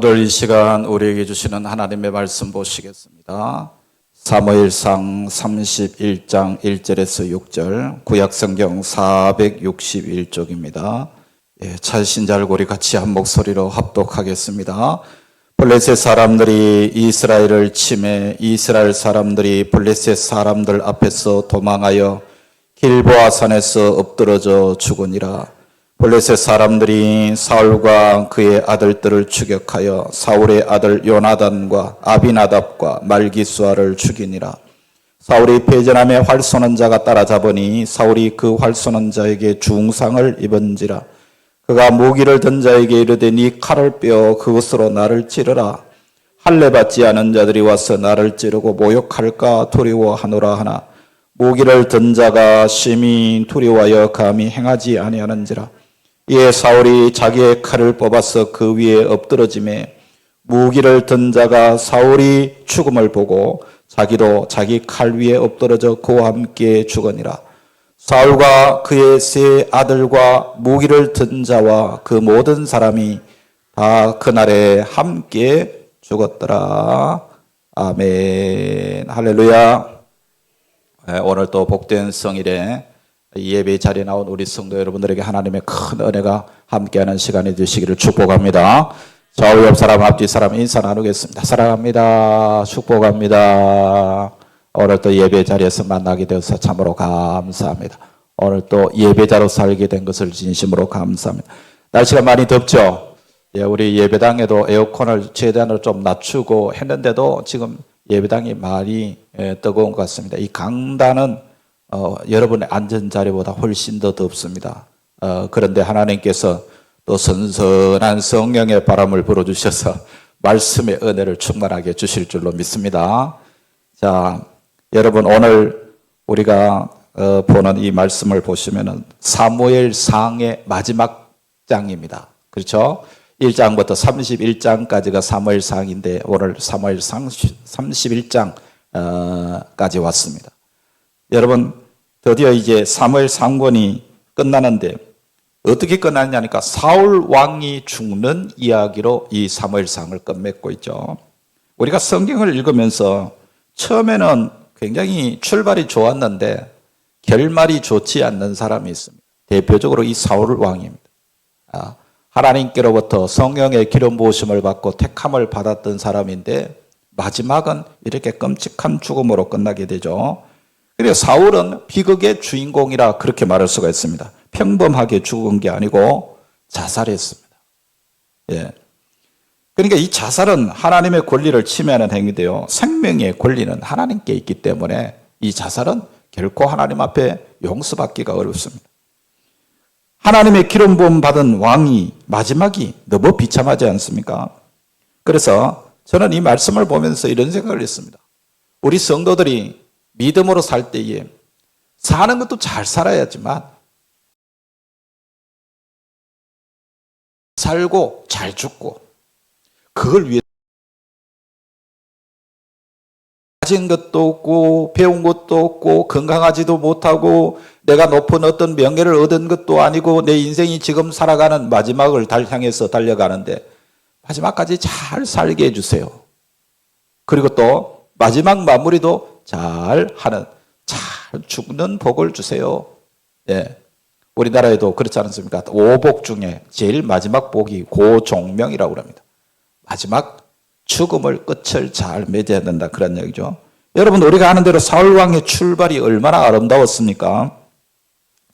오늘 이 시간 우리에게 주시는 하나님의 말씀 보시겠습니다. 사무엘상 31장 1절에서 6절, 구약성경 461쪽입니다. 찰신자를 우리 같이 한 목소리로 합독하겠습니다. 블레셋 사람들이 이스라엘을 침해 이스라엘 사람들이 블레셋 사람들 앞에서 도망하여 길보아 산에서 엎드러져 죽으니라. 블레셋 사람들이 사울과 그의 아들들을 추격하여 사울의 아들 요나단과 아비나답과 말기수아를 죽이니라. 사울이 패전함에 활 쏘는 자가 따라잡으니 사울이 그 활 쏘는 자에게 중상을 입은지라. 그가 무기를 든 자에게 이르되 네 칼을 빼어 그것으로 나를 찌르라. 할례 받지 않은 자들이 와서 나를 찌르고 모욕할까 두려워하노라 하나 무기를 든 자가 심히 두려워하여 감히 행하지 아니하는지라. 이에 사울이 자기의 칼을 뽑아서 그 위에 엎드러지매 무기를 든 자가 사울이 죽음을 보고 자기도 자기 칼 위에 엎드러져 그와 함께 죽으니라. 사울과 그의 세 아들과 무기를 든 자와 그 모든 사람이 다 그날에 함께 죽었더라. 아멘. 할렐루야. 오늘 또 복된 성일에 예배 자리에 나온 우리 성도 여러분들에게 하나님의 큰 은혜가 함께하는 시간이 되시기를 축복합니다. 좌우 옆 사람 앞뒤 사람 인사 나누겠습니다. 사랑합니다. 축복합니다. 오늘 또 예배 자리에서 만나게 되어서 참으로 감사합니다. 오늘 또 예배자로 살게 된 것을 진심으로 감사합니다. 날씨가 많이 덥죠? 우리 예배당에도 에어컨을 최대한으로 좀 낮추고 했는데도 지금 예배당이 많이 뜨거운 것 같습니다. 이 강단은 여러분의 앉은 자리보다 훨씬 더 덥습니다. 그런데 하나님께서 또 선선한 성령의 바람을 불어주셔서 말씀의 은혜를 충만하게 주실 줄로 믿습니다. 자, 여러분 오늘 우리가 보는 이 말씀을 보시면은 사무엘상의 마지막 장입니다. 그렇죠? 1장부터 31장까지가 사무엘상인데 오늘 사무엘상 31장까지 왔습니다. 여러분 드디어 이제 사무엘 상권이 끝나는데 어떻게 끝났냐니까 사울 왕이 죽는 이야기로 이 사무엘상을 끝맺고 있죠. 우리가 성경을 읽으면서 처음에는 굉장히 출발이 좋았는데 결말이 좋지 않는 사람이 있습니다. 대표적으로 이 사울 왕입니다. 하나님께로부터 성령의 기름 부으심을 받고 택함을 받았던 사람인데 마지막은 이렇게 끔찍한 죽음으로 끝나게 되죠. 그래서 사울은 비극의 주인공이라 그렇게 말할 수가 있습니다. 평범하게 죽은 게 아니고 자살했습니다. 그러니까 이 자살은 하나님의 권리를 침해하는 행위인데요. 생명의 권리는 하나님께 있기 때문에 이 자살은 결코 하나님 앞에 용서받기가 어렵습니다. 하나님의 기름 부음 받은 왕이 마지막이 너무 비참하지 않습니까? 그래서 저는 이 말씀을 보면서 이런 생각을 했습니다. 우리 성도들이 믿음으로 살 때에 사는 것도 잘 살아야지만 살고 잘 죽고 그걸 위해 가진 것도 없고 배운 것도 없고 건강하지도 못하고 내가 높은 어떤 명예를 얻은 것도 아니고 내 인생이 지금 살아가는 마지막을 향해서 달려가는데 마지막까지 잘 살게 해주세요. 그리고 또 마지막 마무리도 잘 하는, 잘 죽는 복을 주세요. 우리나라에도 그렇지 않습니까? 5복 중에 제일 마지막 복이 고종명이라고 합니다. 마지막 죽음을 끝을 잘 맺어야 된다 그런 얘기죠. 여러분 우리가 아는 대로 사울왕의 출발이 얼마나 아름다웠습니까?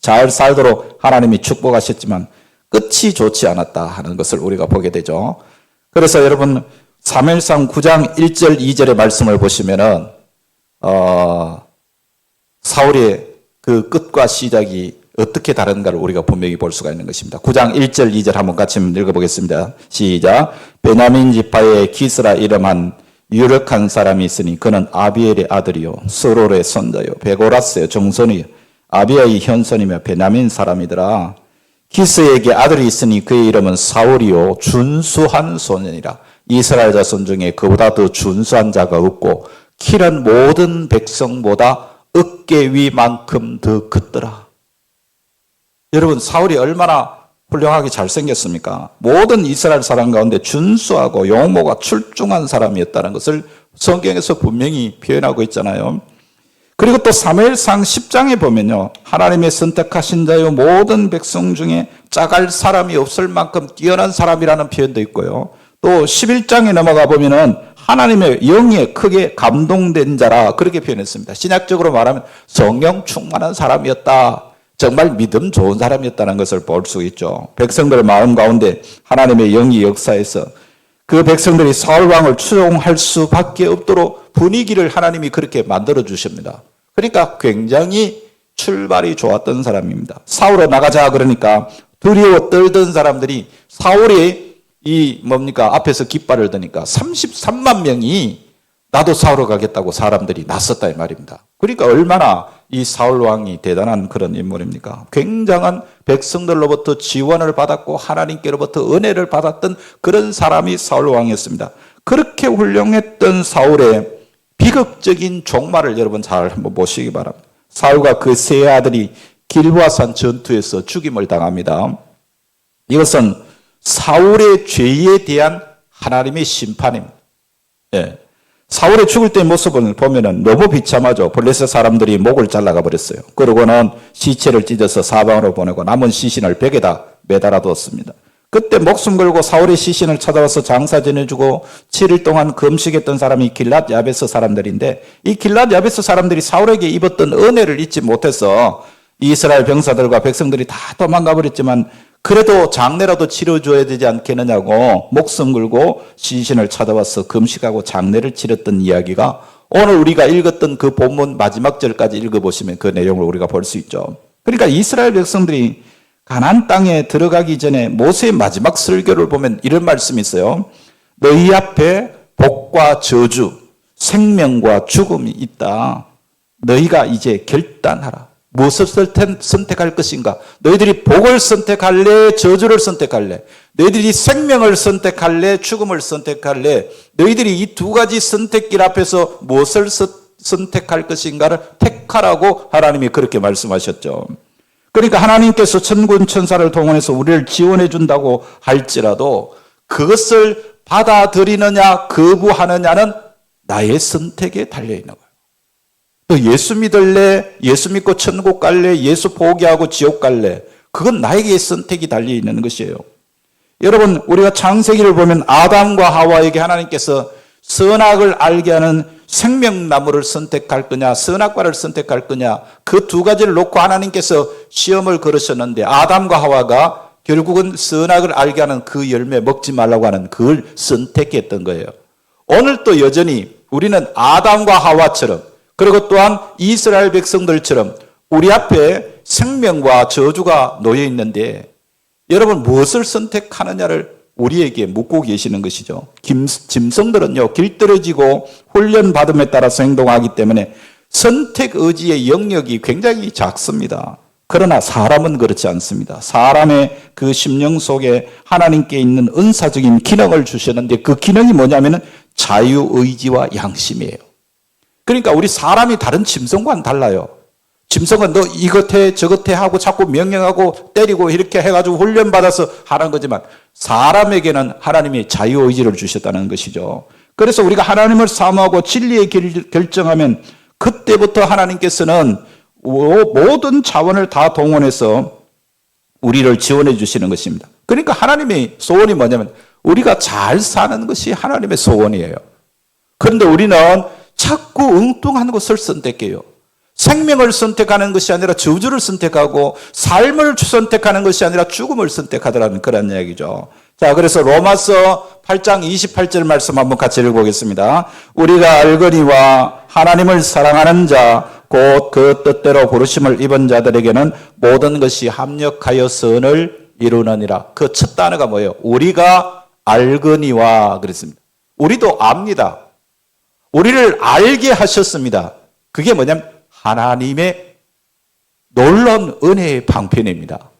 잘 살도록 하나님이 축복하셨지만 끝이 좋지 않았다 하는 것을 우리가 보게 되죠. 그래서 여러분 사무엘상 9장 1절 2절의 말씀을 보시면은 사울의 그 끝과 시작이 어떻게 다른가를 우리가 분명히 볼 수가 있는 것입니다. 9장 1절 2절 한번 같이 읽어보겠습니다. 시작. 베냐민 지파의 기스라 이름한 유력한 사람이 있으니 그는 아비엘의 아들이요 스롤의 손자요 베고라스의 정손이요 아비아의 현손이며 베냐민 사람이더라. 기스에게 아들이 있으니 그의 이름은 사울이요 준수한 소년이라. 이스라엘 자손 중에 그보다 더 준수한 자가 없고 키는 모든 백성보다 어깨 위만큼 더 컸더라. 여러분 사울이 얼마나 훌륭하게 잘생겼습니까? 모든 이스라엘 사람 가운데 준수하고 용모가 출중한 사람이었다는 것을 성경에서 분명히 표현하고 있잖아요. 그리고 또 사무엘상 10장에 보면요, 하나님의 선택하신 자요 모든 백성 중에 짜갈 사람이 없을 만큼 뛰어난 사람이라는 표현도 있고요. 또 11장에 넘어가 보면은 하나님의 영에 크게 감동된 자라 그렇게 표현했습니다. 신약적으로 말하면 성령 충만한 사람이었다. 정말 믿음 좋은 사람이었다는 것을 볼 수 있죠. 백성들의 마음 가운데 하나님의 영이 역사해서 그 백성들이 사울 왕을 추종할 수밖에 없도록 분위기를 하나님이 그렇게 만들어 주십니다. 그러니까 굉장히 출발이 좋았던 사람입니다. 사울로 나가자 그러니까 두려워 떨던 사람들이 사울이 앞에서 깃발을 드니까 33만 명이 나도 사울로 가겠다고 사람들이 나섰다 이 말입니다. 그러니까 얼마나 이 사울 왕이 대단한 그런 인물입니까? 굉장한 백성들로부터 지원을 받았고 하나님께로부터 은혜를 받았던 그런 사람이 사울 왕이었습니다. 그렇게 훌륭했던 사울의 비극적인 종말을 여러분 잘 한번 보시기 바랍니다. 사울과 그 세 아들이 길보아산 전투에서 죽임을 당합니다. 이것은 사울의 죄에 대한 하나님의 심판입니다. 예. 사울의 죽을 때의 모습을 보면은 너무 비참하죠. 블레셋 사람들이 목을 잘라가 버렸어요. 그러고는 시체를 찢어서 사방으로 보내고 남은 시신을 벽에다 매달아 두었습니다. 그때 목숨 걸고 사울의 시신을 찾아와서 장사 지내주고 7일 동안 금식했던 사람이 길랏 야베스 사람들인데, 이 길랏 야베스 사람들이 사울에게 입었던 은혜를 잊지 못해서 이스라엘 병사들과 백성들이 다 도망가 버렸지만 그래도 장례라도 치러줘야 되지 않겠느냐고 목숨 걸고 시신을 찾아와서 금식하고 장례를 치렀던 이야기가 오늘 우리가 읽었던 그 본문 마지막 절까지 읽어보시면 그 내용을 우리가 볼 수 있죠. 그러니까 이스라엘 백성들이 가나안 땅에 들어가기 전에 모세의 마지막 설교를 보면 이런 말씀이 있어요. 너희 앞에 복과 저주, 생명과 죽음이 있다. 너희가 이제 결단하라. 무엇을 선택할 것인가? 너희들이 복을 선택할래? 저주를 선택할래? 너희들이 생명을 선택할래? 죽음을 선택할래? 너희들이 이 두 가지 선택길 앞에서 무엇을 선택할 것인가를 택하라고 하나님이 그렇게 말씀하셨죠. 그러니까 하나님께서 천군 천사를 동원해서 우리를 지원해 준다고 할지라도 그것을 받아들이느냐 거부하느냐는 나의 선택에 달려있는 거예요. 예수 믿을래? 예수 믿고 천국 갈래? 예수 포기하고 지옥 갈래? 그건 나에게 선택이 달려있는 것이에요. 여러분, 우리가 창세기를 보면 아담과 하와에게 하나님께서 선악을 알게 하는 생명나무를 선택할 거냐, 선악과를 선택할 거냐, 그 두 가지를 놓고 하나님께서 시험을 걸으셨는데 아담과 하와가 결국은 선악을 알게 하는 그 열매 먹지 말라고 하는 그걸 선택했던 거예요. 오늘도 여전히 우리는 아담과 하와처럼, 그리고 또한 이스라엘 백성들처럼 우리 앞에 생명과 저주가 놓여 있는데 여러분 무엇을 선택하느냐를 우리에게 묻고 계시는 것이죠. 짐승들은요, 길들여지고 훈련받음에 따라서 행동하기 때문에 선택 의지의 영역이 굉장히 작습니다. 그러나 사람은 그렇지 않습니다. 사람의 그 심령 속에 하나님께 있는 은사적인 기능을 주셨는데 그 기능이 뭐냐면은 자유의지와 양심이에요. 그러니까 우리 사람이 다른 짐승과는 달라요. 짐승은 너 이것 해 저것 해 하고 자꾸 명령하고 때리고 이렇게 해가지고 훈련받아서 하는 거지만 사람에게는 하나님이 자유의지를 주셨다는 것이죠. 그래서 우리가 하나님을 사모하고 진리의 길을 결정하면 그때부터 하나님께서는 모든 자원을 다 동원해서 우리를 지원해 주시는 것입니다. 그러니까 하나님의 소원이 뭐냐면 우리가 잘 사는 것이 하나님의 소원이에요. 그런데 우리는 자꾸 엉뚱한 것을 선택해요. 생명을 선택하는 것이 아니라 저주를 선택하고 삶을 선택하는 것이 아니라 죽음을 선택하더라는 그런 이야기죠. 자, 그래서 로마서 8장 28절 말씀 한번 같이 읽어보겠습니다. 우리가 알거니와 하나님을 사랑하는 자 곧 그 뜻대로 부르심을 입은 자들에게는 모든 것이 합력하여 선을 이루느니라. 그 첫 단어가 뭐예요? 우리가 알거니와 그랬습니다. 우리도 압니다. 우리를 알게 하셨습니다. 그게 뭐냐면 하나님의 놀라운 은혜의 방편입니다.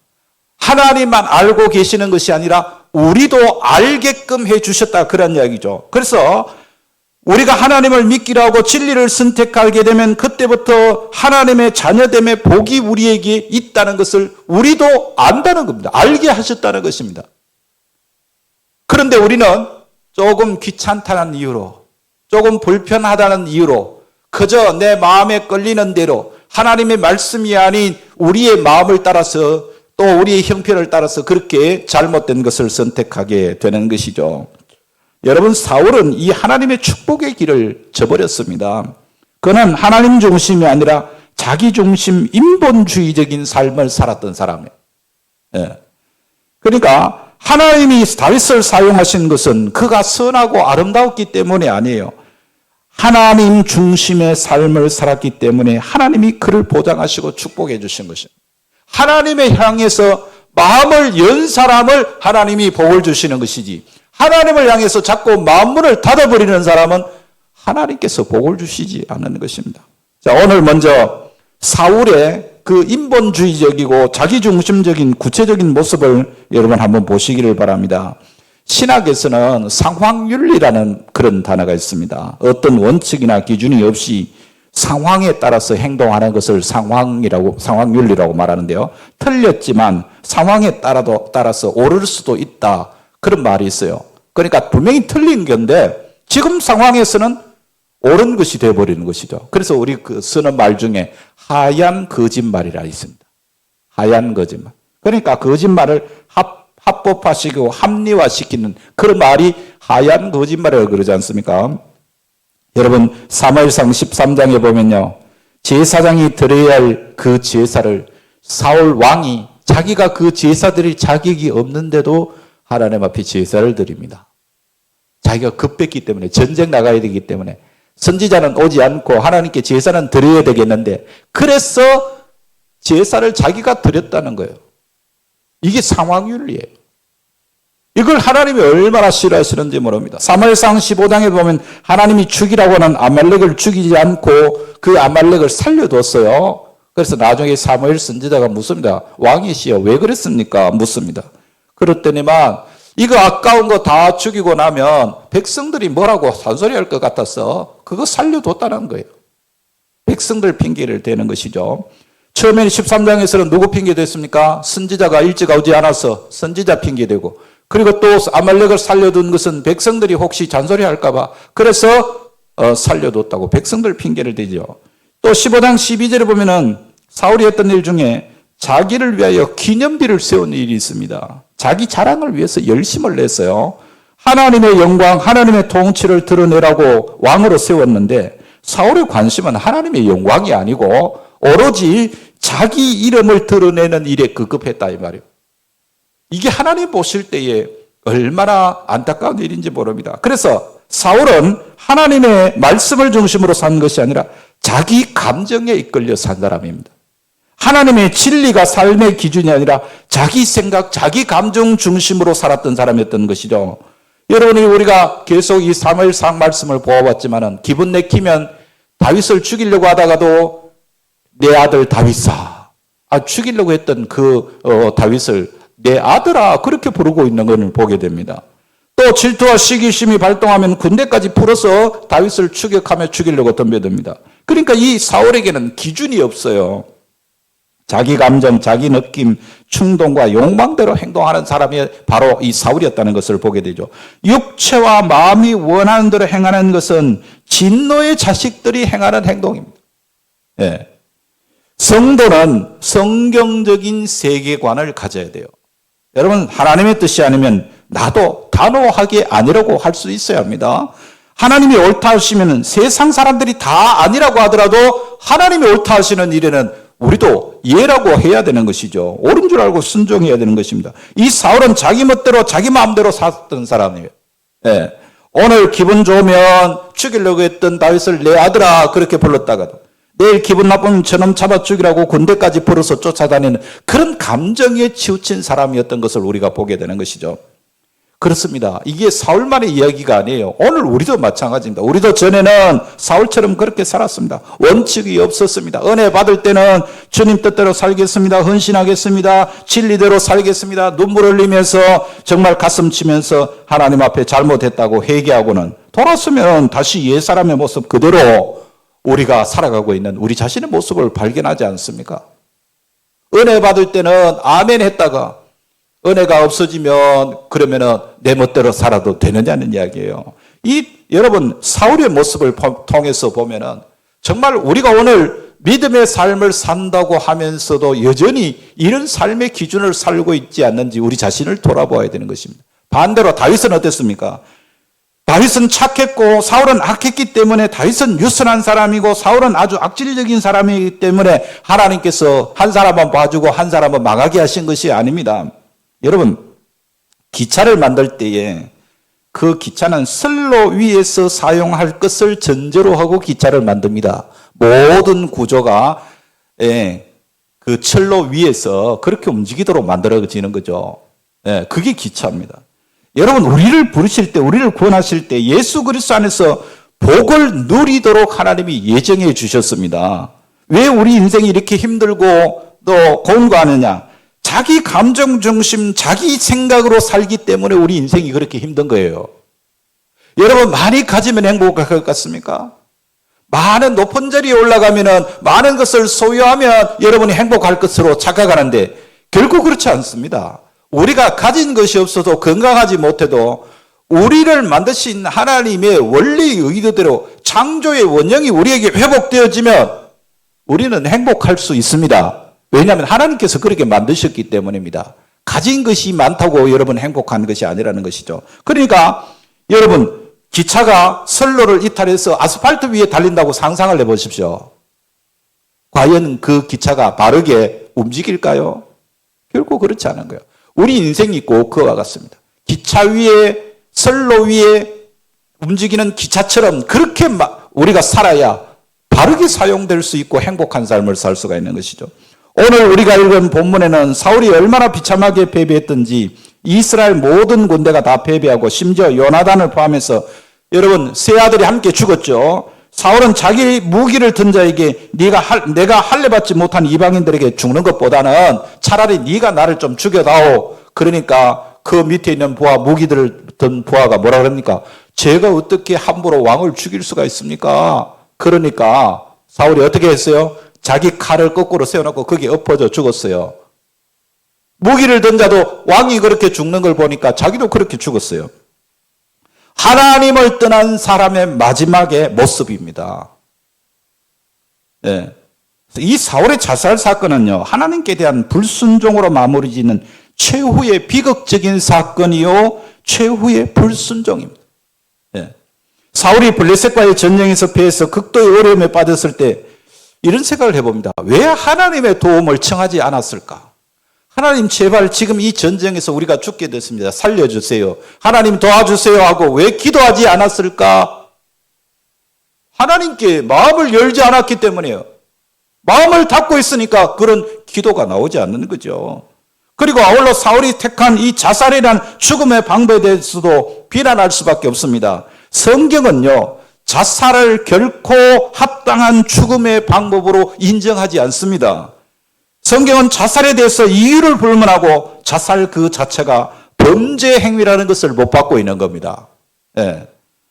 하나님만 알고 계시는 것이 아니라 우리도 알게끔 해 주셨다 그런 이야기죠. 그래서 우리가 하나님을 믿기로 하고 진리를 선택하게 되면 그때부터 하나님의 자녀됨의 복이 우리에게 있다는 것을 우리도 안다는 겁니다. 알게 하셨다는 것입니다. 그런데 우리는 조금 귀찮다는 이유로, 조금 불편하다는 이유로 그저 내 마음에 끌리는 대로 하나님의 말씀이 아닌 우리의 마음을 따라서 또 우리의 형편을 따라서 그렇게 잘못된 것을 선택하게 되는 것이죠. 여러분, 사울은 이 하나님의 축복의 길을 저버렸습니다. 그는 하나님 중심이 아니라 자기 중심 인본주의적인 삶을 살았던 사람이에요. 예. 그러니까 하나님이 다윗을 사용하신 것은 그가 선하고 아름다웠기 때문이 아니에요. 하나님 중심의 삶을 살았기 때문에 하나님이 그를 보장하시고 축복해 주신 것입니다. 하나님의 향해서 마음을 연 사람을 하나님이 복을 주시는 것이지, 하나님을 향해서 자꾸 마음문을 닫아버리는 사람은 하나님께서 복을 주시지 않는 것입니다. 자, 오늘 먼저 사울의 그 인본주의적이고 자기중심적인 구체적인 모습을 여러분 한번 보시기를 바랍니다. 신학에서는 상황윤리라는 그런 단어가 있습니다. 어떤 원칙이나 기준이 없이 상황에 따라서 행동하는 것을 상황윤리라고 말하는데요. 틀렸지만 상황에 따라서 옳을 수도 있다. 그런 말이 있어요. 그러니까 분명히 틀린 건데 지금 상황에서는 옳은 것이 되어버리는 것이죠. 그래서 우리 쓰는 말 중에 하얀 거짓말이라 있습니다. 하얀 거짓말. 그러니까 거짓말을 합법화시키고 합리화시키는 그런 말이 하얀 거짓말이라고 그러지 않습니까? 여러분, 사무엘상 13장에 보면요, 제사장이 드려야 할 그 제사를 사울 왕이 자기가 그 제사 드릴 자격이 없는데도 하나님 앞에 제사를 드립니다. 자기가 급했기 때문에, 전쟁 나가야 되기 때문에 선지자는 오지 않고 하나님께 제사는 드려야 되겠는데 그래서 제사를 자기가 드렸다는 거예요. 이게 상황윤리예요. 이걸 하나님이 얼마나 싫어하시는지 모릅니다. 사무엘상 15장에 보면 하나님이 죽이라고 하는 아말렉을 죽이지 않고 그 아말렉을 살려뒀어요. 그래서 나중에 사무엘 선지자가 묻습니다. 왕이시여 왜 그랬습니까? 묻습니다. 그랬더니만 이거 아까운 거 다 죽이고 나면 백성들이 뭐라고 잔소리할 것 같아서 그거 살려뒀다는 거예요. 백성들 핑계를 대는 것이죠. 처음에 13장에서는 누구 핑계 댔습니까? 선지자가 일찍 오지 않아서 선지자 핑계 대고, 그리고 또 아말렉을 살려둔 것은 백성들이 혹시 잔소리할까 봐 그래서 살려뒀다고 백성들 핑계를 대죠. 또 15장 12절에 보면은 사울이 했던 일 중에 자기를 위하여 기념비를 세운 일이 있습니다. 자기 자랑을 위해서 열심을 냈어요. 하나님의 영광, 하나님의 통치를 드러내라고 왕으로 세웠는데 사울의 관심은 하나님의 영광이 아니고 오로지 자기 이름을 드러내는 일에 급급했다 이 말이에요. 이게 하나님 보실 때에 얼마나 안타까운 일인지 모릅니다. 그래서 사울은 하나님의 말씀을 중심으로 산 것이 아니라 자기 감정에 이끌려 산 사람입니다. 하나님의 진리가 삶의 기준이 아니라 자기 생각, 자기 감정 중심으로 살았던 사람이었던 것이죠. 여러분이 우리가 계속 이 사무엘상 말씀을 보아봤지만은 기분 내키면 다윗을 죽이려고 하다가도 내 아들 다윗아, 죽이려고 했던 그 다윗을 내 아들아 그렇게 부르고 있는 것을 보게 됩니다. 또 질투와 시기심이 발동하면 군대까지 풀어서 다윗을 추격하며 죽이려고 덤벼듭니다. 그러니까 이 사울에게는 기준이 없어요. 자기 감정, 자기 느낌, 충동과 욕망대로 행동하는 사람이 바로 이 사울이었다는 것을 보게 되죠. 육체와 마음이 원하는 대로 행하는 것은 진노의 자식들이 행하는 행동입니다. 예. 성도는 성경적인 세계관을 가져야 돼요. 여러분, 하나님의 뜻이 아니면 나도 단호하게 아니라고 할 수 있어야 합니다. 하나님이 옳다 하시면 세상 사람들이 다 아니라고 하더라도 하나님이 옳다 하시는 일에는 우리도 예라고 해야 되는 것이죠. 옳은 줄 알고 순종해야 되는 것입니다. 이 사울은 자기 멋대로 자기 마음대로 살았던 사람이에요. 예. 오늘 기분 좋으면 죽이려고 했던 다윗을 내 아들아 그렇게 불렀다가도 내일 기분 나쁘면 저놈 잡아 죽이라고 군대까지 풀어서 쫓아다니는 그런 감정에 치우친 사람이었던 것을 우리가 보게 되는 것이죠. 그렇습니다. 이게 사울만의 이야기가 아니에요. 오늘 우리도 마찬가지입니다. 우리도 전에는 사울처럼 그렇게 살았습니다. 원칙이 없었습니다. 은혜 받을 때는 주님 뜻대로 살겠습니다. 헌신하겠습니다. 진리대로 살겠습니다. 눈물 흘리면서 정말 가슴 치면서 하나님 앞에 잘못했다고 회개하고는 돌았으면 다시 옛사람의 모습 그대로 우리가 살아가고 있는 우리 자신의 모습을 발견하지 않습니까? 은혜 받을 때는 아멘 했다가 은혜가 없어지면 그러면은 내 멋대로 살아도 되느냐는 이야기예요. 여러분 사울의 모습을 통해서 보면은 정말 우리가 오늘 믿음의 삶을 산다고 하면서도 여전히 이런 삶의 기준을 살고 있지 않는지 우리 자신을 돌아보아야 되는 것입니다. 반대로 다윗은 어땠습니까? 다윗은 착했고 사울은 악했기 때문에 다윗은 유선한 사람이고 사울은 아주 악질적인 사람이기 때문에 하나님께서 한 사람은 봐주고 한 사람은 망하게 하신 것이 아닙니다. 여러분 기차를 만들 때에 그 기차는 선로 위에서 사용할 것을 전제로 하고 기차를 만듭니다. 모든 구조가 그 철로 위에서 그렇게 움직이도록 만들어지는 거죠. 그게 기차입니다. 여러분 우리를 부르실 때 우리를 구원하실 때 예수 그리스도 안에서 복을 누리도록 하나님이 예정해 주셨습니다. 왜 우리 인생이 이렇게 힘들고 또 고운거하느냐? 자기 감정 중심, 자기 생각으로 살기 때문에 우리 인생이 그렇게 힘든 거예요. 여러분 많이 가지면 행복할 것 같습니까? 많은 높은 자리에 올라가면은 많은 것을 소유하면 여러분이 행복할 것으로 착각하는데 결국 그렇지 않습니다. 우리가 가진 것이 없어도 건강하지 못해도 우리를 만드신 하나님의 원리 의도대로 창조의 원형이 우리에게 회복되어지면 우리는 행복할 수 있습니다. 왜냐하면 하나님께서 그렇게 만드셨기 때문입니다. 가진 것이 많다고 여러분 행복한 것이 아니라는 것이죠. 그러니까 여러분 기차가 선로를 이탈해서 아스팔트 위에 달린다고 상상을 해보십시오. 과연 그 기차가 바르게 움직일까요? 결국 그렇지 않은 거예요. 우리 인생이 꼭 그와 같습니다. 기차 위에 선로 위에 움직이는 기차처럼 그렇게 우리가 살아야 바르게 사용될 수 있고 행복한 삶을 살 수가 있는 것이죠. 오늘 우리가 읽은 본문에는 사울이 얼마나 비참하게 패배했던지 이스라엘 모든 군대가 다 패배하고 심지어 요나단을 포함해서 여러분 세 아들이 함께 죽었죠. 사울은 자기 무기를 든 자에게 내가 할례받지 못한 이방인들에게 죽는 것보다는 차라리 네가 나를 좀 죽여다오. 그러니까 그 밑에 있는 부하 무기들을 든 부하가 뭐라 그럽니까? 제가 어떻게 함부로 왕을 죽일 수가 있습니까? 그러니까 사울이 어떻게 했어요? 자기 칼을 거꾸로 세워놓고 거기에 엎어져 죽었어요. 무기를 든 자도 왕이 그렇게 죽는 걸 보니까 자기도 그렇게 죽었어요. 하나님을 떠난 사람의 마지막의 모습입니다. 이 사울의 자살 사건은요, 하나님께 대한 불순종으로 마무리 짓는 최후의 비극적인 사건이요, 최후의 불순종입니다. 사울이 블레셋과의 전쟁에서 패해서 극도의 어려움에 빠졌을 때 이런 생각을 해봅니다. 왜 하나님의 도움을 청하지 않았을까? 하나님 제발 지금 이 전쟁에서 우리가 죽게 됐습니다. 살려주세요. 하나님 도와주세요 하고 왜 기도하지 않았을까? 하나님께 마음을 열지 않았기 때문이에요. 마음을 닫고 있으니까 그런 기도가 나오지 않는 거죠. 그리고 아울러 사울이 택한 이 자살이라는 죽음의 방법에 대해서도 비난할 수밖에 없습니다. 성경은요, 자살을 결코 합당한 죽음의 방법으로 인정하지 않습니다. 성경은 자살에 대해서 이유를 불문하고 자살 그 자체가 범죄 행위라는 것을 못 받고 있는 겁니다.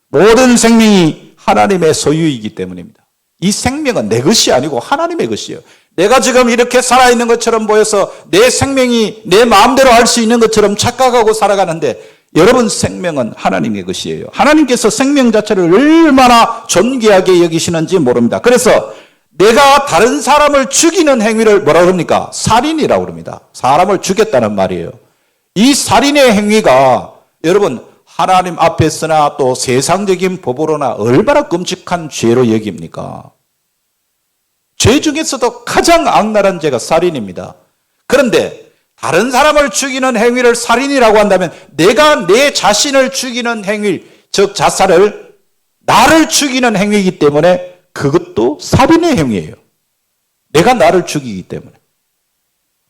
모든 생명이 하나님의 소유이기 때문입니다. 이 생명은 내 것이 아니고 하나님의 것이에요. 내가 지금 이렇게 살아있는 것처럼 보여서 내 생명이 내 마음대로 할 수 있는 것처럼 착각하고 살아가는데 여러분 생명은 하나님의 것이에요. 하나님께서 생명 자체를 얼마나 존귀하게 여기시는지 모릅니다. 그래서 내가 다른 사람을 죽이는 행위를 뭐라 그럽니까? 살인이라고 그럽니다. 사람을 죽였다는 말이에요. 이 살인의 행위가 여러분 하나님 앞에서나 또 세상적인 법으로나 얼마나 끔찍한 죄로 여깁니까? 죄 중에서도 가장 악랄한 죄가 살인입니다. 그런데 다른 사람을 죽이는 행위를 살인이라고 한다면 내가 내 자신을 죽이는 행위, 즉 자살을 나를 죽이는 행위이기 때문에 그것도 살인의 행위예요. 내가 나를 죽이기 때문에.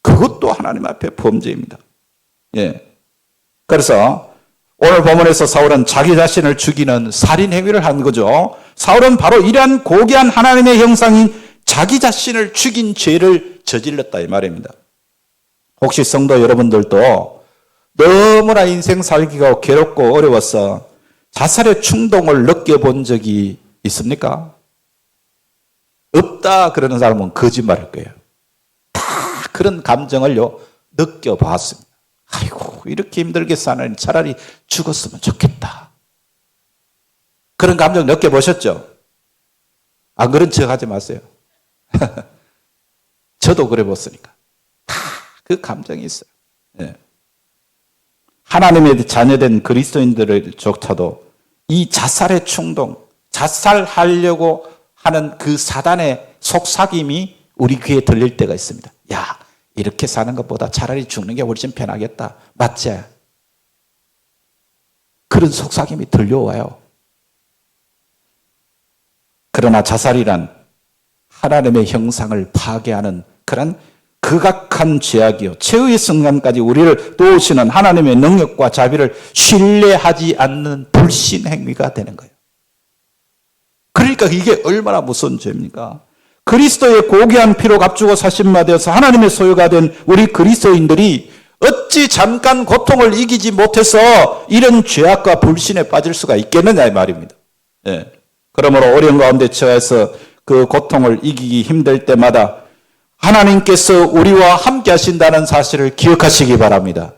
그것도 하나님 앞에 범죄입니다. 그래서 오늘 본문에서 사울은 자기 자신을 죽이는 살인 행위를 한 거죠. 사울은 바로 이러한 고귀한 하나님의 형상인 자기 자신을 죽인 죄를 저질렀다 이 말입니다. 혹시 성도 여러분들도 너무나 인생 살기가 괴롭고 어려워서 자살의 충동을 느껴본 적이 있습니까? 없다 그러는 사람은 거짓말할 거예요. 다 그런 감정을요 느껴봤습니다. 아이고 이렇게 힘들게 사는 차라리 죽었으면 좋겠다. 그런 감정 느껴보셨죠? 안 그런 척 하지 마세요. 저도 그래 봤으니까. 다 그 감정이 있어요. 네. 하나님의 자녀된 그리스도인들조차도 이 자살의 충동, 자살하려고 하는 그 사단의 속삭임이 우리 귀에 들릴 때가 있습니다. 야, 이렇게 사는 것보다 차라리 죽는 게 훨씬 편하겠다. 맞지? 그런 속삭임이 들려와요. 그러나 자살이란 하나님의 형상을 파괴하는 그런 극악한 죄악이요. 최후의 순간까지 우리를 도우시는 하나님의 능력과 자비를 신뢰하지 않는 불신 행위가 되는 거예요. 그러니까 이게 얼마나 무서운 죄입니까? 그리스도의 고귀한 피로 값주고 사신 바 되어서 하나님의 소유가 된 우리 그리스도인들이 어찌 잠깐 고통을 이기지 못해서 이런 죄악과 불신에 빠질 수가 있겠느냐 이 말입니다. 예. 그러므로 어려운 가운데 처해서 그 고통을 이기기 힘들 때마다 하나님께서 우리와 함께 하신다는 사실을 기억하시기 바랍니다.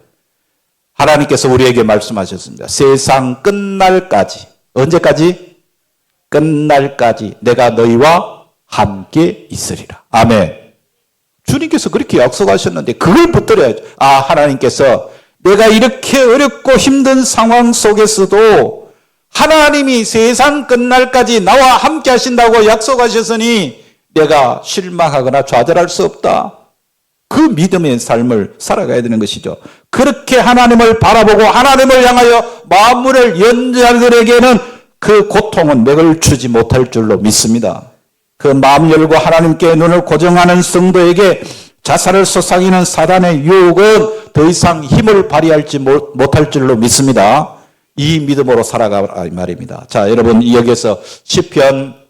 하나님께서 우리에게 말씀하셨습니다. 세상 끝날까지. 언제까지? 끝날까지 내가 너희와 함께 있으리라. 아멘. 주님께서 그렇게 약속하셨는데 그걸 붙들어야죠. 아, 하나님께서 내가 이렇게 어렵고 힘든 상황 속에서도 하나님이 세상 끝날까지 나와 함께 하신다고 약속하셨으니 내가 실망하거나 좌절할 수 없다. 그 믿음의 삶을 살아가야 되는 것이죠. 그렇게 하나님을 바라보고 하나님을 향하여 마음을 연 자들에게는 그 고통은 맥을 추지 못할 줄로 믿습니다. 그 마음 열고 하나님께 눈을 고정하는 성도에게 자살을 속삭이는 사단의 유혹은 더 이상 힘을 발휘하지 못할 줄로 믿습니다. 이 믿음으로 살아가라 이 말입니다. 자, 여러분 여기에서 시편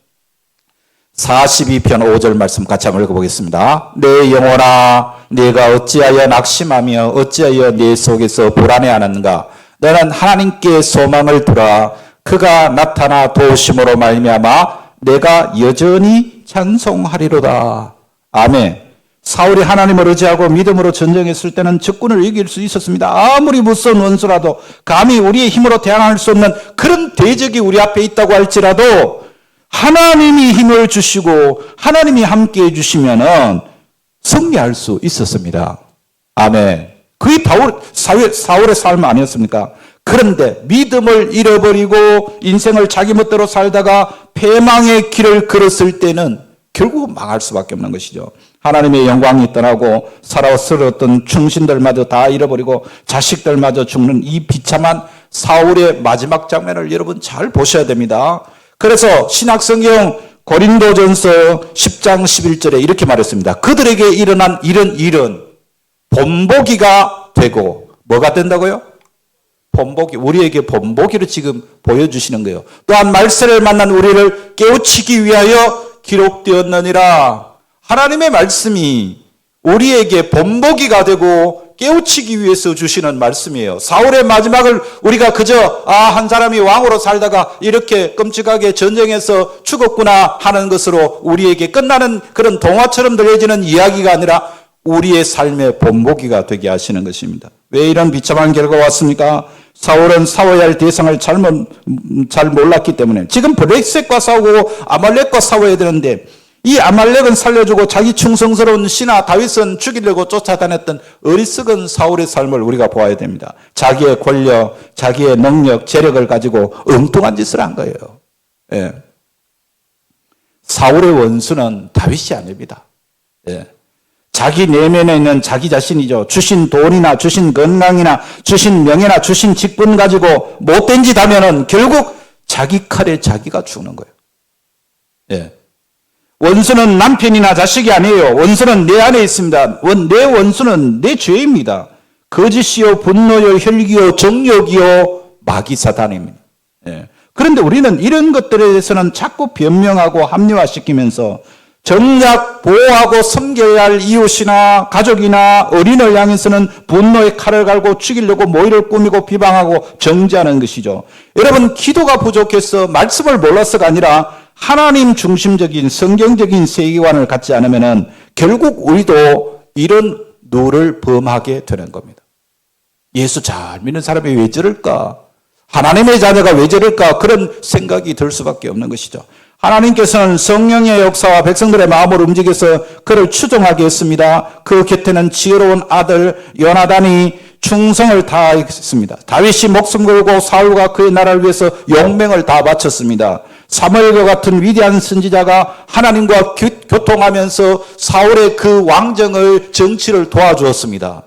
42편 5절 말씀 같이 한번 읽어보겠습니다. 내 영혼아 네가 어찌하여 낙심하며 어찌하여 네 속에서 불안해하는가. 너는 하나님께 소망을 두라. 그가 나타나 도우심으로 말미암아 내가 여전히 찬송하리로다. 아멘. 사울이 하나님을 의지하고 믿음으로 전쟁했을 때는 적군을 이길 수 있었습니다. 아무리 무서운 원수라도 감히 우리의 힘으로 대항할 수 없는 그런 대적이 우리 앞에 있다고 할지라도 하나님이 힘을 주시고 하나님이 함께 해주시면은 승리할 수 있었습니다. 아멘. 그게 사울의 삶 아니었습니까? 그런데 믿음을 잃어버리고 인생을 자기 멋대로 살다가 패망의 길을 걸었을 때는 결국 망할 수밖에 없는 것이죠. 하나님의 영광이 떠나고 사랑스러웠던 충신들마저 다 잃어버리고 자식들마저 죽는 이 비참한 사울의 마지막 장면을 여러분 잘 보셔야 됩니다. 그래서 신약성경 고린도전서 10장 11절에 이렇게 말했습니다. 그들에게 일어난 이런 일은 본보기가 되고 뭐가 된다고요? 본보기, 우리에게 본보기를 지금 보여주시는 거예요. 또한 말세를 만난 우리를 깨우치기 위하여 기록되었느니라. 하나님의 말씀이 우리에게 본보기가 되고 깨우치기 위해서 주시는 말씀이에요. 사울의 마지막을 우리가 그저 한 사람이 왕으로 살다가 이렇게 끔찍하게 전쟁에서 죽었구나 하는 것으로 우리에게 끝나는 그런 동화처럼 들려지는 이야기가 아니라 우리의 삶의 본보기가 되게 하시는 것입니다. 왜 이런 비참한 결과가 왔습니까? 사울은 싸워야 할 대상을 잘 몰랐기 때문에 지금 블레셋과 싸우고 아말렉과 싸워야 되는데 이 아말렉은 살려주고 자기 충성스러운 신하 다윗은 죽이려고 쫓아다녔던 어리석은 사울의 삶을 우리가 보아야 됩니다. 자기의 권력, 자기의 능력, 재력을 가지고 엉뚱한 짓을 한 거예요. 예. 사울의 원수는 다윗이 아닙니다. 예. 자기 내면에 있는 자기 자신이죠. 주신 돈이나 주신 건강이나 주신 명예나 주신 직분 가지고 못된 짓 하면은 결국 자기 칼에 자기가 죽는 거예요. 예. 원수는 남편이나 자식이 아니에요. 원수는 내 안에 있습니다. 내 원수는 내 죄입니다. 거짓이요, 분노요, 혈기요, 정욕이요, 마귀 사단입니다. 예. 그런데 우리는 이런 것들에 대해서는 자꾸 변명하고 합리화시키면서 정작 보호하고 섬겨야 할 이웃이나 가족이나 어린을 향해서는 분노의 칼을 갈고 죽이려고 모의를 꾸미고 비방하고 정죄하는 것이죠. 여러분, 기도가 부족해서 말씀을 몰라서가 아니라 하나님 중심적인 성경적인 세계관을 갖지 않으면 결국 우리도 이런 노를 범하게 되는 겁니다. 예수 잘 믿는 사람이 왜 저럴까? 하나님의 자녀가 왜 저럴까? 그런 생각이 들 수밖에 없는 것이죠. 하나님께서는 성령의 역사와 백성들의 마음을 움직여서 그를 추종하게 했습니다. 그 곁에는 지혜로운 아들 요나단이 충성을 다했습니다. 다윗이 목숨 걸고 사울과 그의 나라를 위해서 용맹을 다 바쳤습니다. 사무엘과 같은 위대한 선지자가 하나님과 교통하면서 사울의 그 왕정을 정치를 도와주었습니다.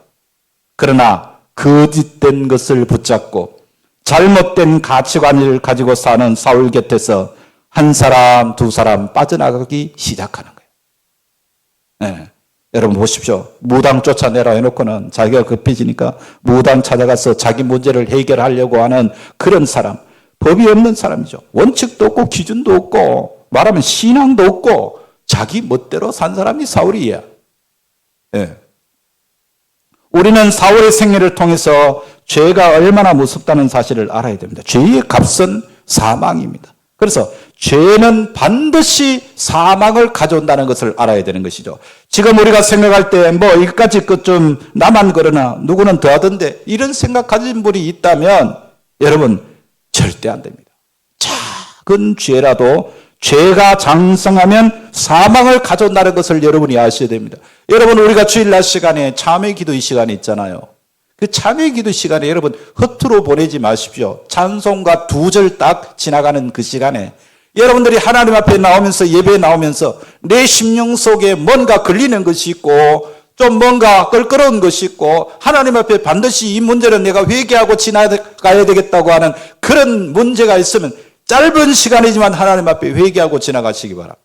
그러나 거짓된 것을 붙잡고 잘못된 가치관을 가지고 사는 사울 곁에서 한 사람, 두 사람 빠져나가기 시작하는 거예요. 네. 여러분 보십시오. 무당 쫓아내라 해놓고는 자기가 급해지니까 무당 찾아가서 자기 문제를 해결하려고 하는 그런 사람. 법이 없는 사람이죠. 원칙도 없고 기준도 없고 말하면 신앙도 없고 자기 멋대로 산 사람이 사울이야. 네. 우리는 사울의 생애를 통해서 죄가 얼마나 무섭다는 사실을 알아야 됩니다. 죄의 값은 사망입니다. 그래서 죄는 반드시 사망을 가져온다는 것을 알아야 되는 것이죠. 지금 우리가 생각할 때 이것까지 좀 나만 그러나 누구는 더 하던데 이런 생각 가진 분이 있다면 여러분 절대 안 됩니다. 작은 죄라도 죄가 장성하면 사망을 가져온다는 것을 여러분이 아셔야 됩니다. 여러분 우리가 주일날 시간에 참회 기도 이 시간이 있잖아요. 그 참회 기도 시간에 여러분 허투루 보내지 마십시오. 찬송가 2절 딱 지나가는 그 시간에 여러분들이 하나님 앞에 나오면서 예배에 나오면서 내 심령 속에 뭔가 걸리는 것이 있고 좀 뭔가 껄끄러운 것이 있고 하나님 앞에 반드시 이 문제는 내가 회개하고 지나가야 되겠다고 하는 그런 문제가 있으면 짧은 시간이지만 하나님 앞에 회개하고 지나가시기 바랍니다.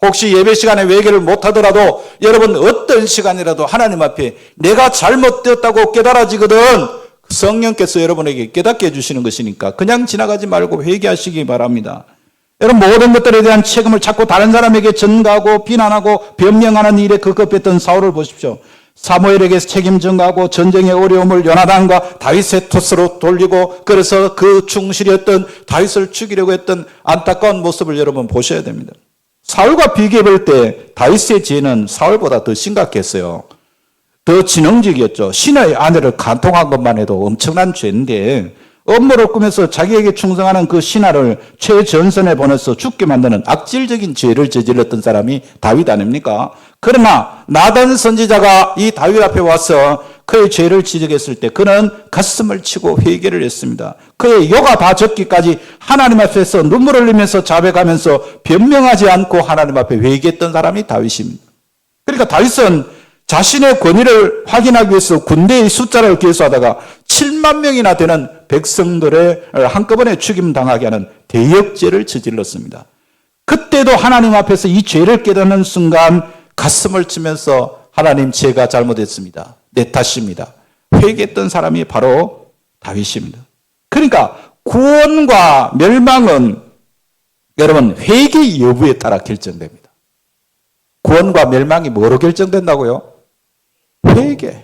혹시 예배 시간에 회개를 못하더라도 여러분 어떤 시간이라도 하나님 앞에 내가 잘못되었다고 깨달아지거든 성령께서 여러분에게 깨닫게 해주시는 것이니까 그냥 지나가지 말고 회개하시기 바랍니다. 여러분 모든 것들에 대한 책임을 자꾸 다른 사람에게 전가하고 비난하고 변명하는 일에 급급했던 사울을 보십시오. 사무엘에게 책임 전가하고 전쟁의 어려움을 요나단과 다윗의 탓으로 돌리고 그래서 그 충실이었던 다윗을 죽이려고 했던 안타까운 모습을 여러분 보셔야 됩니다. 사울과 비교해 볼 때 다윗의 죄는 사울보다 더 심각했어요. 더 지능적이었죠. 신의 아내를 간통한 것만 해도 엄청난 죄인데 업무를 꾸면서 자기에게 충성하는 그 신하를 최전선에 보내서 죽게 만드는 악질적인 죄를 저질렀던 사람이 다윗 아닙니까? 그러나 나단 선지자가 이 다윗 앞에 와서 그의 죄를 지적했을 때 그는 가슴을 치고 회개를 했습니다. 그의 요가 다 젖기까지 하나님 앞에서 눈물을 흘리면서 자백하면서 변명하지 않고 하나님 앞에 회개했던 사람이 다윗입니다. 그러니까 다윗은 자신의 권위를 확인하기 위해서 군대의 숫자를 계수하다가 7만 명이나 되는 백성들을 한꺼번에 죽임당하게 하는 대역죄를 저질렀습니다. 그때도 하나님 앞에서 이 죄를 깨닫는 순간 가슴을 치면서 하나님 제가 잘못했습니다. 내 탓입니다. 회개했던 사람이 바로 다윗입니다. 그러니까 구원과 멸망은 여러분 회개 여부에 따라 결정됩니다. 구원과 멸망이 뭐로 결정된다고요? 회개.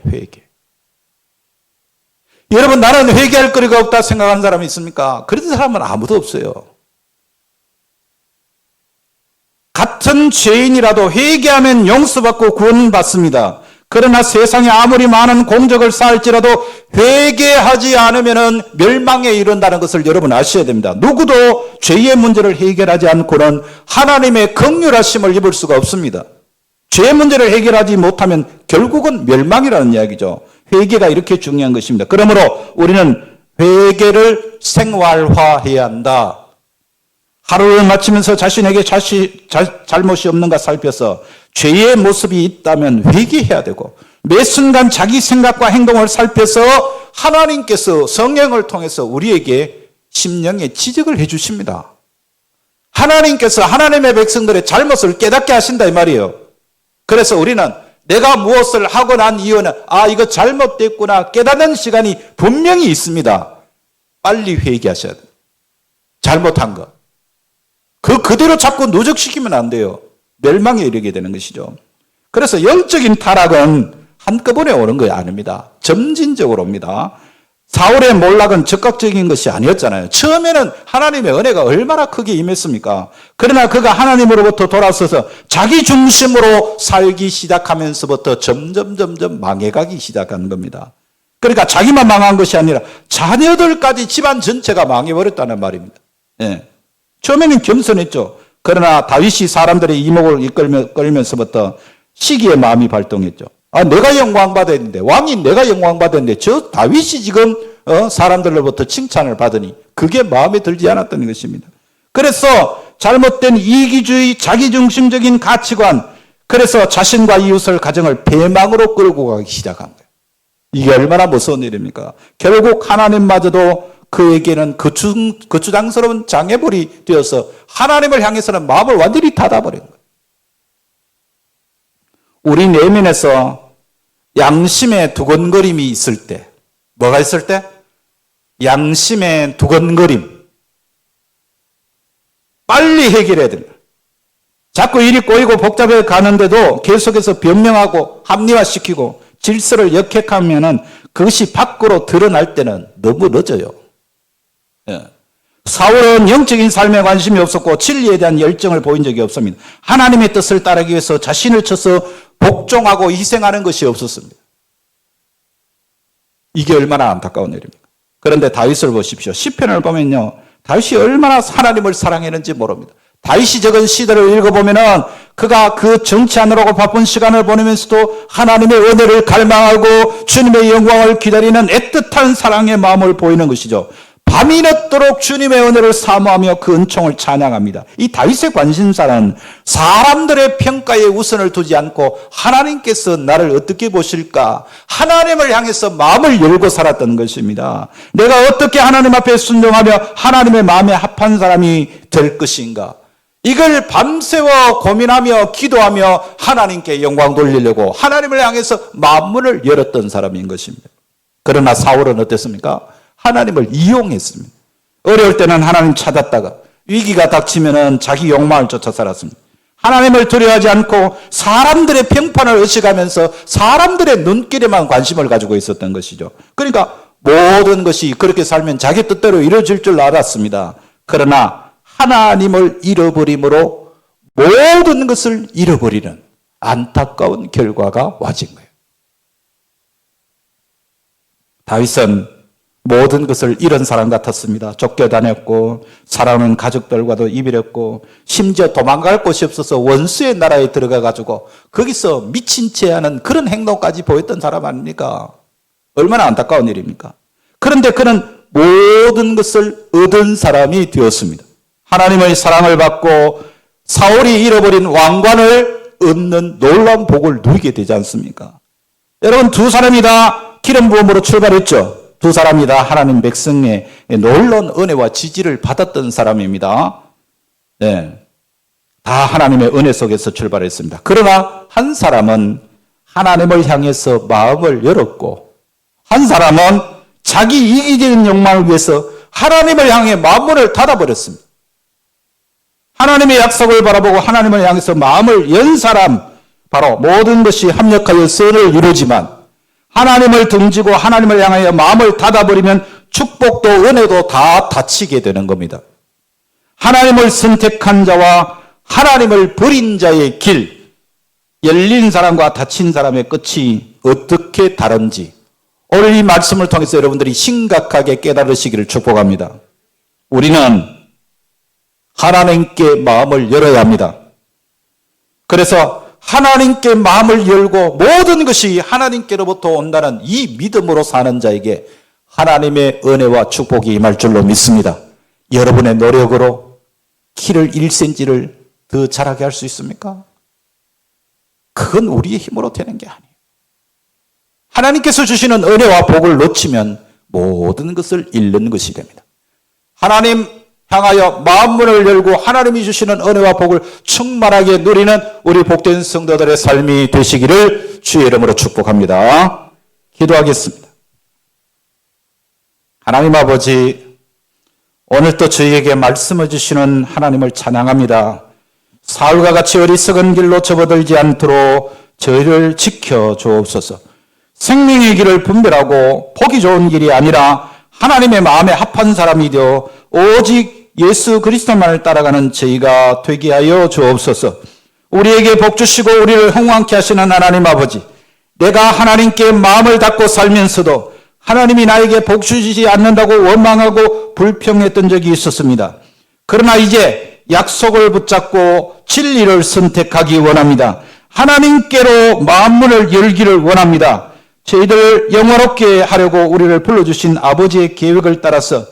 여러분 나는 회개할 거리가 없다 생각하는 사람이 있습니까? 그런 사람은 아무도 없어요. 같은 죄인이라도 회개하면 용서받고 구원받습니다. 그러나 세상에 아무리 많은 공적을 쌓을지라도 회개하지 않으면 멸망에 이른다는 것을 여러분 아셔야 됩니다. 누구도 죄의 문제를 해결하지 않고는 하나님의 긍휼하심을 입을 수가 없습니다. 죄의 문제를 해결하지 못하면 결국은 멸망이라는 이야기죠. 회개가 이렇게 중요한 것입니다. 그러므로 우리는 회개를 생활화해야 한다. 하루를 마치면서 자신에게 잘못이 없는가 살펴서 죄의 모습이 있다면 회개해야 되고 매 순간 자기 생각과 행동을 살펴서 하나님께서 성령을 통해서 우리에게 심령의 지적을 해주십니다. 하나님께서 하나님의 백성들의 잘못을 깨닫게 하신다 이 말이에요. 그래서 우리는 내가 무엇을 하고 난 이유는 이거 잘못됐구나 깨닫는 시간이 분명히 있습니다. 빨리 회개하셔야 돼요. 잘못한 거. 그대로 자꾸 누적시키면 안 돼요. 멸망에 이르게 되는 것이죠. 그래서 영적인 타락은 한꺼번에 오는 게 아닙니다. 점진적으로 옵니다. 사울의 몰락은 즉각적인 것이 아니었잖아요. 처음에는 하나님의 은혜가 얼마나 크게 임했습니까? 그러나 그가 하나님으로부터 돌아서서 자기 중심으로 살기 시작하면서부터 점점 망해가기 시작한 겁니다. 그러니까 자기만 망한 것이 아니라 자녀들까지 집안 전체가 망해버렸다는 말입니다. 예. 처음에는 겸손했죠. 그러나 다윗이 사람들의 이목을 끌면서부터 시기의 마음이 발동했죠. 내가 영광받아야 되는데, 왕이 내가 영광받았는데 저 다윗이 지금 사람들로부터 칭찬을 받으니 그게 마음에 들지 않았던 것입니다. 그래서 잘못된 이기주의, 자기중심적인 가치관, 그래서 자신과 이웃을 가정을 배망으로 끌고 가기 시작한 거예요. 이게 얼마나 무서운 일입니까? 결국 하나님마저도 그에게는 거추장스러운 장애물이 되어서 하나님을 향해서는 마음을 완전히 닫아버린 거예요. 우리 내면에서 양심의 두근거림이 있을 때, 뭐가 있을 때? 양심의 두근거림. 빨리 해결해야 됩니다. 자꾸 일이 꼬이고 복잡해 가는데도 계속해서 변명하고 합리화시키고 질서를 역행하면은 그것이 밖으로 드러날 때는 너무 늦어요. 예. 사울은 영적인 삶에 관심이 없었고 진리에 대한 열정을 보인 적이 없습니다. 하나님의 뜻을 따르기 위해서 자신을 쳐서 복종하고 희생하는 것이 없었습니다. 이게 얼마나 안타까운 일입니까? 그런데 다윗을 보십시오. 시편을 보면요, 다윗이 얼마나 하나님을 사랑했는지 모릅니다. 다윗이 적은 시들을 읽어보면은 그가 그 정치하느라고 바쁜 시간을 보내면서도 하나님의 은혜를 갈망하고 주님의 영광을 기다리는 애틋한 사랑의 마음을 보이는 것이죠. 밤이 늦도록 주님의 은혜를 사모하며 그 은총을 찬양합니다. 이 다윗의 관심사는 사람들의 평가에 우선을 두지 않고 하나님께서 나를 어떻게 보실까? 하나님을 향해서 마음을 열고 살았던 것입니다. 내가 어떻게 하나님 앞에 순종하며 하나님의 마음에 합한 사람이 될 것인가? 이걸 밤새워 고민하며 기도하며 하나님께 영광 돌리려고 하나님을 향해서 마음문을 열었던 사람인 것입니다. 그러나 사울은 어땠습니까? 하나님을 이용했습니다. 어려울 때는 하나님 찾았다가 위기가 닥치면은 자기 욕망을 쫓아 살았습니다. 하나님을 두려워하지 않고 사람들의 평판을 의식하면서 사람들의 눈길에만 관심을 가지고 있었던 것이죠. 그러니까 모든 것이 그렇게 살면 자기 뜻대로 이루어질 줄 알았습니다. 그러나 하나님을 잃어버림으로 모든 것을 잃어버리는 안타까운 결과가 와진 거예요. 다윗은 모든 것을 잃은 사람 같았습니다. 쫓겨다녔고 사랑하는 가족들과도 이별했고 심지어 도망갈 곳이 없어서 원수의 나라에 들어가가지고 거기서 미친 채 하는 그런 행동까지 보였던 사람 아닙니까? 얼마나 안타까운 일입니까? 그런데 그는 모든 것을 얻은 사람이 되었습니다. 하나님의 사랑을 받고 사울이 잃어버린 왕관을 얻는 놀라운 복을 누리게 되지 않습니까? 여러분, 두 사람이 다 기름 부음으로 출발했죠. 두 사람이 다 하나님 백성의 놀라운 은혜와 지지를 받았던 사람입니다. 네, 다 하나님의 은혜 속에서 출발했습니다. 그러나 한 사람은 하나님을 향해서 마음을 열었고 한 사람은 자기 이기적인 욕망을 위해서 하나님을 향해 마음문을 닫아버렸습니다. 하나님의 약속을 바라보고 하나님을 향해서 마음을 연 사람, 바로 모든 것이 합력하여 선을 이루지만 하나님을 등지고 하나님을 향하여 마음을 닫아버리면 축복도 은혜도 다 닫히게 되는 겁니다. 하나님을 선택한 자와 하나님을 버린 자의 길, 열린 사람과 닫힌 사람의 끝이 어떻게 다른지 오늘 이 말씀을 통해서 여러분들이 심각하게 깨달으시기를 축복합니다. 우리는 하나님께 마음을 열어야 합니다. 그래서 하나님께 마음을 열고 모든 것이 하나님께로부터 온다는 이 믿음으로 사는 자에게 하나님의 은혜와 축복이 임할 줄로 믿습니다. 여러분의 노력으로 키를 1cm를 더 자라게 할 수 있습니까? 그건 우리의 힘으로 되는 게 아니에요. 하나님께서 주시는 은혜와 복을 놓치면 모든 것을 잃는 것이 됩니다. 하나님 향하여 마음문을 열고 하나님이 주시는 은혜와 복을 충만하게 누리는 우리 복된 성도들의 삶이 되시기를 주의 이름으로 축복합니다. 기도하겠습니다. 하나님 아버지, 오늘도 저희에게 말씀을 주시는 하나님을 찬양합니다. 사울과 같이 어리석은 길로 접어들지 않도록 저희를 지켜 주옵소서. 생명의 길을 분별하고 보기 좋은 길이 아니라 하나님의 마음에 합한 사람이 되어 오직 예수 그리스도만을 따라가는 저희가 되게 하여 주옵소서. 우리에게 복 주시고 우리를 흥왕케 하시는 하나님 아버지, 내가 하나님께 마음을 닫고 살면서도 하나님이 나에게 복 주시지 않는다고 원망하고 불평했던 적이 있었습니다. 그러나 이제 약속을 붙잡고 진리를 선택하기 원합니다. 하나님께로 마음문을 열기를 원합니다. 저희들을 영화롭게 하려고 우리를 불러주신 아버지의 계획을 따라서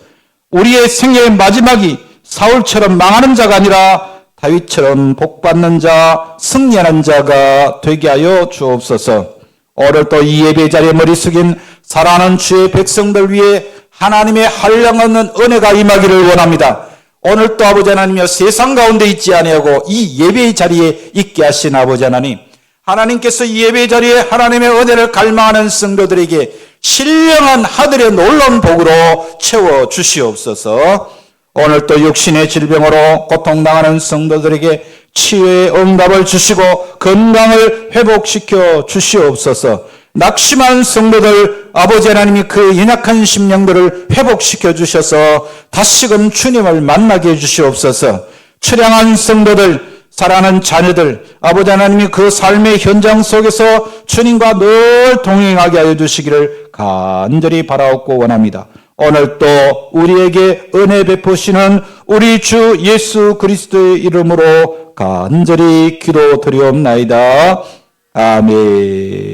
우리의 생애의 마지막이 사울처럼 망하는 자가 아니라 다윗처럼 복받는 자, 승리하는 자가 되게 하여 주옵소서. 오늘 또 이 예배 자리에 머리 숙인 사랑하는 주의 백성들 위해 하나님의 한량없는 은혜가 임하기를 원합니다. 오늘 또 아버지 하나님이여 세상 가운데 있지 아니하고 이 예배의 자리에 있게 하신 아버지 하나님, 하나님께서 이 예배의 자리에 하나님의 은혜를 갈망하는 성도들에게 신령한 하늘의 놀라운 복으로 채워 주시옵소서. 오늘 또 육신의 질병으로 고통당하는 성도들에게 치유의 응답을 주시고 건강을 회복시켜 주시옵소서. 낙심한 성도들 아버지 하나님이 그 연약한 심령들을 회복시켜 주셔서 다시금 주님을 만나게 해주시옵소서. 처량한 성도들, 사랑하는 자녀들 아버지 하나님이 그 삶의 현장 속에서 주님과 늘 동행하게 하여 주시기를 간절히 바라옵고 원합니다. 오늘 또 우리에게 은혜 베푸시는 우리 주 예수 그리스도의 이름으로 간절히 기도드리옵나이다. 아멘.